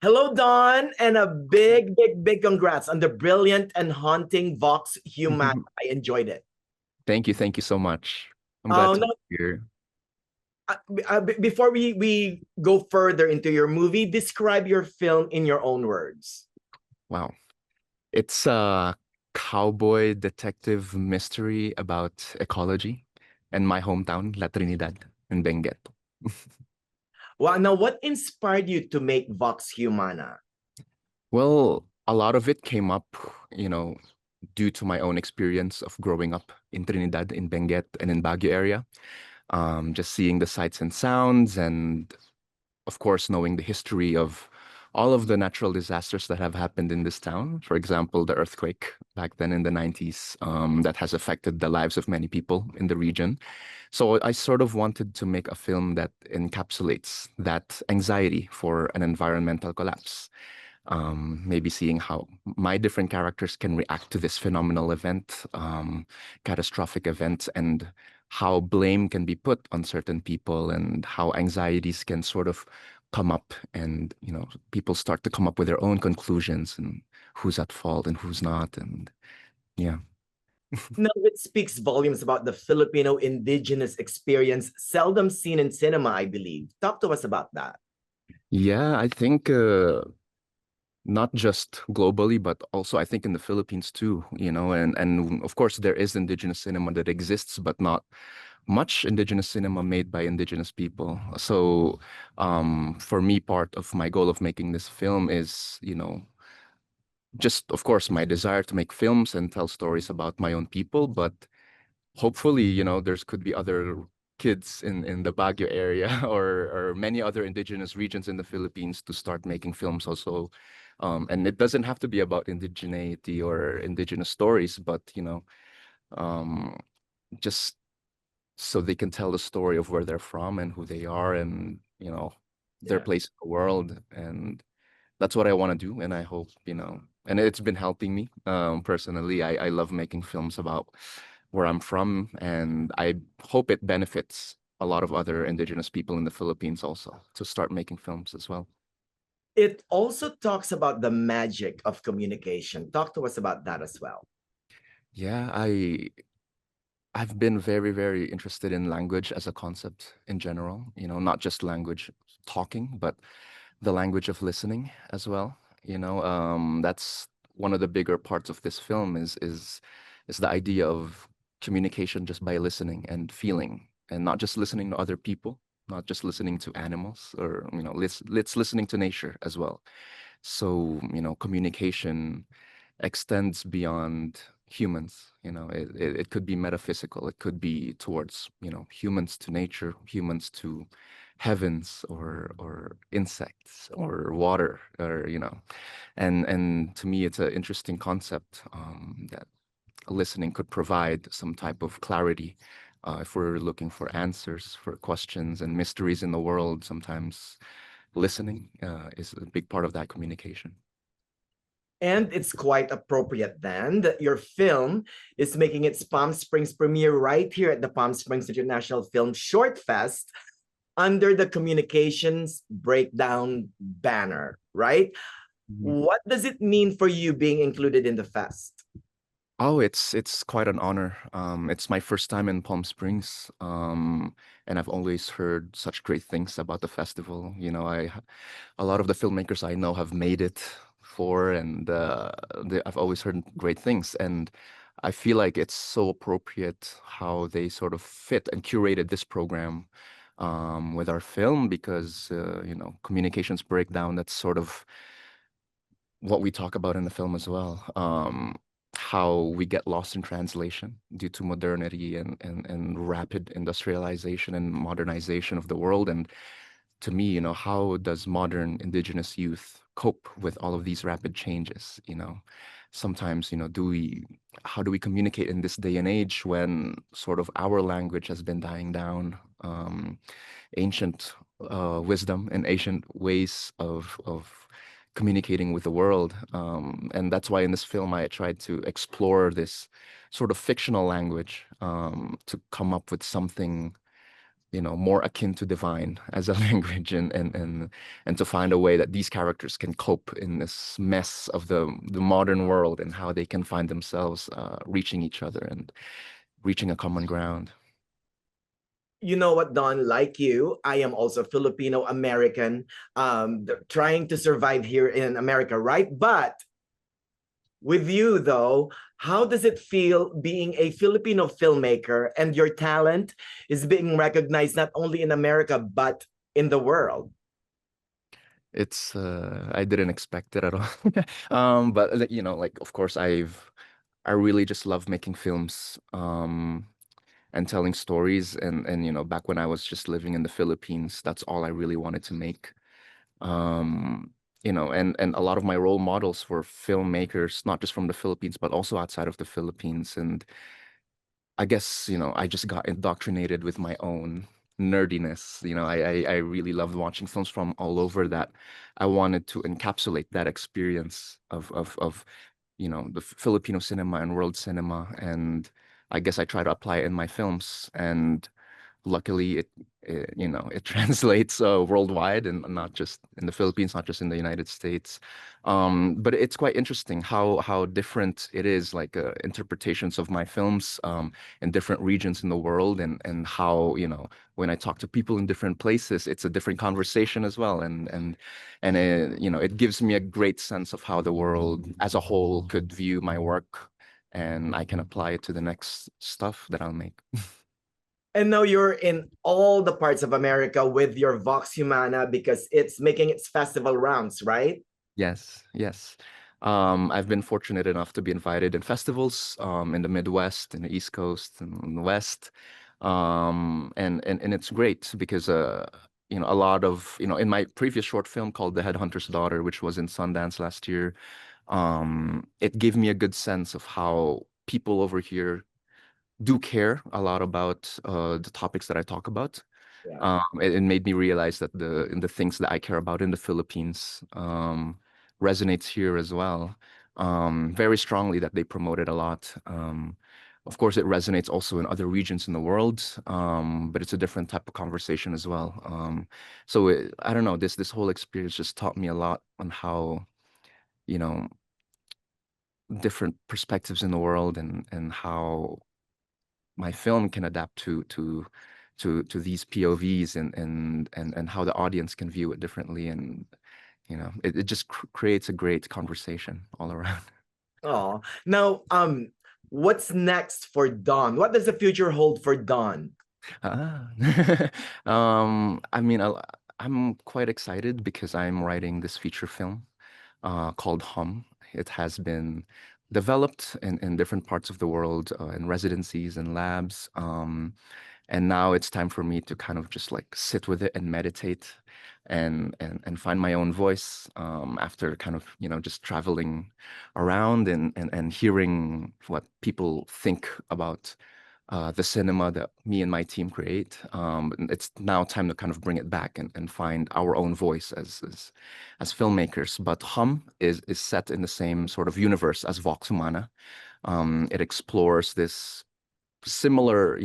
Hello, Don, and a big congrats on the brilliant and haunting Vox Humana. I enjoyed it. Thank you so much. I'm glad Oh to no! be here. Before we go further into your movie, describe your film in your own words. Wow. It's a cowboy detective mystery about ecology and my hometown, La Trinidad in Benguet. Well, now what inspired you to make Vox Humana? Well, a lot of it came up, due to my own experience of growing up in Trinidad, in Benguet, and in Baguio area. Just seeing the sights and sounds and of course, knowing the history of all of the natural disasters that have happened in this town. For example, the earthquake back then in the 90s, that has affected the lives of many people in the region. So I sort of wanted to make a film that encapsulates that anxiety for an environmental collapse. Maybe seeing how my different characters can react to this phenomenal event, catastrophic event, and how blame can be put on certain people and how anxieties can sort of come up and, people start to come up with their own conclusions and who's at fault and who's not. And yeah. Now, it speaks volumes about the Filipino indigenous experience, seldom seen in cinema, I believe. Talk to us about that. Yeah, I think not just globally, but also I think in the Philippines too, and of course there is indigenous cinema that exists, but not much indigenous cinema made by indigenous people. So, for me, part of my goal of making this film is, just of course my desire to make films and tell stories about my own people, but hopefully, there's could be other kids in the Baguio area or many other indigenous regions in the Philippines to start making films also. And it doesn't have to be about indigeneity or indigenous stories, but um, just so they can tell the story of where they're from and who they are and their Yeah. place in the world. And that's what I want to do. And I hope, and it's been helping me personally. I love making films about where I'm from, and I hope it benefits a lot of other indigenous people in the Philippines also to start making films as well. It also talks about the magic of communication. Talk to us about that as well. Yeah, I've been very, very interested in language as a concept in general, not just language talking, but the language of listening as well. That's one of the bigger parts of this film is the idea of communication just by listening and feeling, and not just listening to other people, not just listening to animals, or let's listening to nature as well. So, communication extends beyond humans. It could be metaphysical. It could be towards, humans to nature, humans to heavens or insects or water or, and to me, it's an interesting concept that listening could provide some type of clarity. If we're looking for answers for questions and mysteries in the world, sometimes listening is a big part of that communication. And it's quite appropriate then that your film is making its Palm Springs premiere right here at the Palm Springs International Film Shortfest under the communications breakdown banner, right? Mhm. What does it mean for you being included in the fest? Oh, it's quite an honor. It's my first time in Palm Springs, and I've always heard such great things about the festival. A lot of the filmmakers I know have made it for, and I've always heard great things. And I feel like it's so appropriate how they sort of fit and curated this program with our film because communications breakdown. That's sort of what we talk about in the film as well. How we get lost in translation due to modernity and rapid industrialization and modernization of the world. And to me, how does modern indigenous youth cope with all of these rapid changes? Sometimes, how do we communicate in this day and age when sort of our language has been dying down? Ancient wisdom and ancient ways of communicating with the world. And that's why in this film I tried to explore this sort of fictional language to come up with something more akin to divine as a language, and to find a way that these characters can cope in this mess of the modern world, and how they can find themselves reaching each other and reaching a common ground. You know what, Don? Like you, I am also Filipino American, trying to survive here in America, right? But with you, though, how does it feel being a Filipino filmmaker and your talent is being recognized not only in America but in the world? It's I didn't expect it at all. But like, like, of course, I really just love making films, and telling stories, and back when I was just living in the Philippines, that's all I really wanted to make. Um, and a lot of my role models were filmmakers, not just from the Philippines, but also outside of the Philippines. And I guess, I just got indoctrinated with my own nerdiness. I really loved watching films from all over, that I wanted to encapsulate that experience of the Filipino cinema and world cinema. And I guess I try to apply it in my films. And luckily it translates worldwide, and not just in the Philippines, not just in the United States. But it's quite interesting how different it is, like interpretations of my films in different regions in the world, and how when I talk to people in different places, it's a different conversation as well. And it gives me a great sense of how the world as a whole could view my work, and I can apply it to the next stuff that I'll make. And now you're in all the parts of America with your Vox Humana because it's making its festival rounds, right? Yes, yes. I've been fortunate enough to be invited in festivals in the Midwest, in the East Coast, and in the West. And it's great because a lot of, in my previous short film called The Headhunter's Daughter, which was in Sundance last year, it gave me a good sense of how people over here do care a lot about the topics that I talk about. Yeah. It made me realize that the things that I care about in the Philippines resonates here as well, very strongly, that they promote it a lot. Of course, it resonates also in other regions in the world, but it's a different type of conversation as well. So I don't know, this whole experience just taught me a lot on how, you know, different perspectives in the world, and how my film can adapt to these POVs, and how the audience can view it differently. And it just creates a great conversation all around. Oh, now, what's next for Don? What does the future hold for Don? Ah. I mean, I'm quite excited because I'm writing this feature film called Hum. It has been developed in different parts of the world, in residencies and labs. And now it's time for me to kind of just like sit with it and meditate, and find my own voice, after kind of, just traveling around, and hearing what people think about the cinema that me and my team create. And it's now time to kind of bring it back, and find our own voice as filmmakers. But Hum is set in the same sort of universe as Vox Humana. It explores this similar,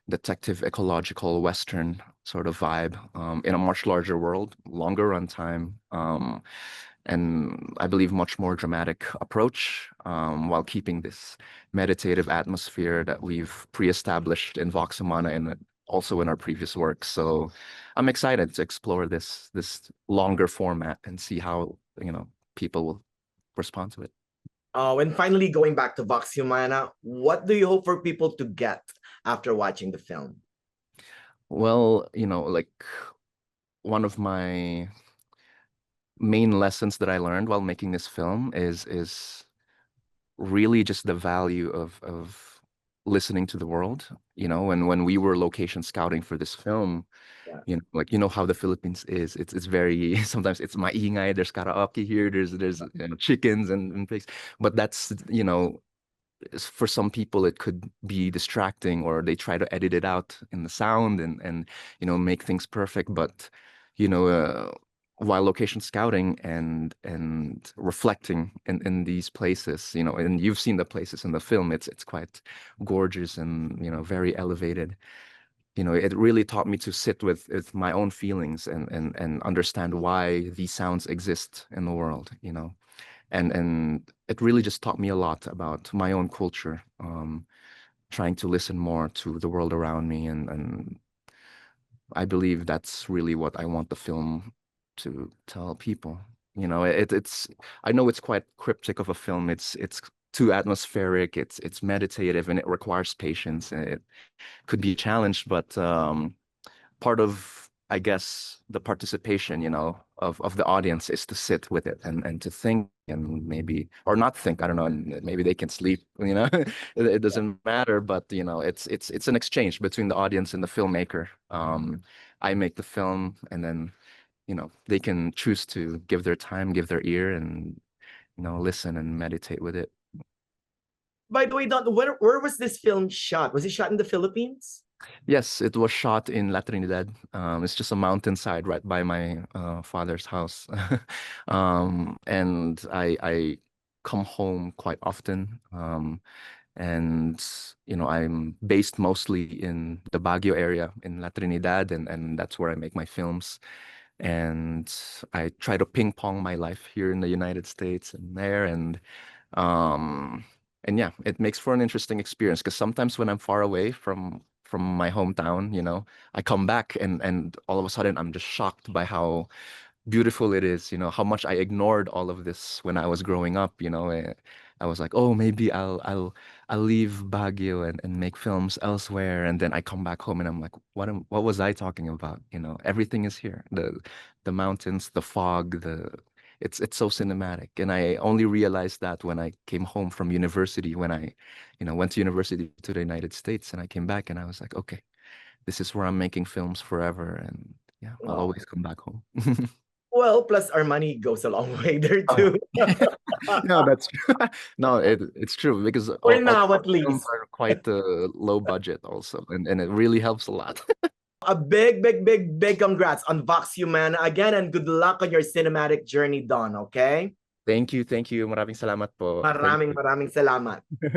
detective ecological Western sort of vibe, in a much larger world, longer runtime, and I believe much more dramatic approach, while keeping this meditative atmosphere that we've pre-established in Vox Humana, and also in our previous work. So I'm excited to explore this longer format, and see how, people will respond to it. Oh, and finally, going back to Vox Humana, what do you hope for people to get after watching the film? Well, like, one of my main lessons that I learned while making this film is really just the value of listening to the world. When we were location scouting for this film, Yeah. like, how the Philippines is. It's very sometimes it's maingay. There's karaoke here. There's chickens and pigs, but that's, for some people it could be distracting, or they try to edit it out in the sound, and make things perfect. But you know uh, while location scouting and reflecting in these places, and you've seen the places in the film, it's quite gorgeous, and very elevated. it really taught me to sit with my own feelings and understand why these sounds exist in the world, and it really just taught me a lot about my own culture, trying to listen more to the world around me, and I believe that's really what I want the film to tell people. It's I know it's quite cryptic of a film. It's too atmospheric, it's meditative, and it requires patience, and it could be a challenge, but part of, I guess, the participation, of the audience is to sit with it and to think, and maybe, or not think, I don't know, and maybe they can sleep, it doesn't matter, but it's an exchange between the audience and the filmmaker. I make the film, and then, they can choose to give their time, give their ear, and, listen and meditate with it. By the way, Don, where was this film shot? Was it shot in the Philippines? Yes, it was shot in La Trinidad. It's just a mountainside right by my father's house. And I come home quite often. And I'm based mostly in the Baguio area in La Trinidad, and that's where I make my films. And I try to ping pong my life here in the United States and there, um and yeah, it makes for an interesting experience, because sometimes when I'm far away from my hometown, I come back, and all of a sudden I'm just shocked by how beautiful it is, how much I ignored all of this when I was growing up. I was like, oh, maybe I'll leave Baguio and make films elsewhere, and then I come back home and I'm like, what was I talking about? Everything is here. The mountains, the fog, it's so cinematic. And I only realized that when I came home from university, when I, went to university to the United States, and I came back and I was like, okay, this is where I'm making films forever, and yeah, I'll Wow. always come back home. Well, plus our money goes a long way there Oh, too. no, that's true. No, it's true, because For all now, my at films least. are quite low budget also, and it really helps a lot. A big, big, big, big congrats on Vox Humana again, and good luck on your cinematic journey, Don, okay? Thank you, thank you. Maraming salamat po. Thank Maraming you. maraming salamat.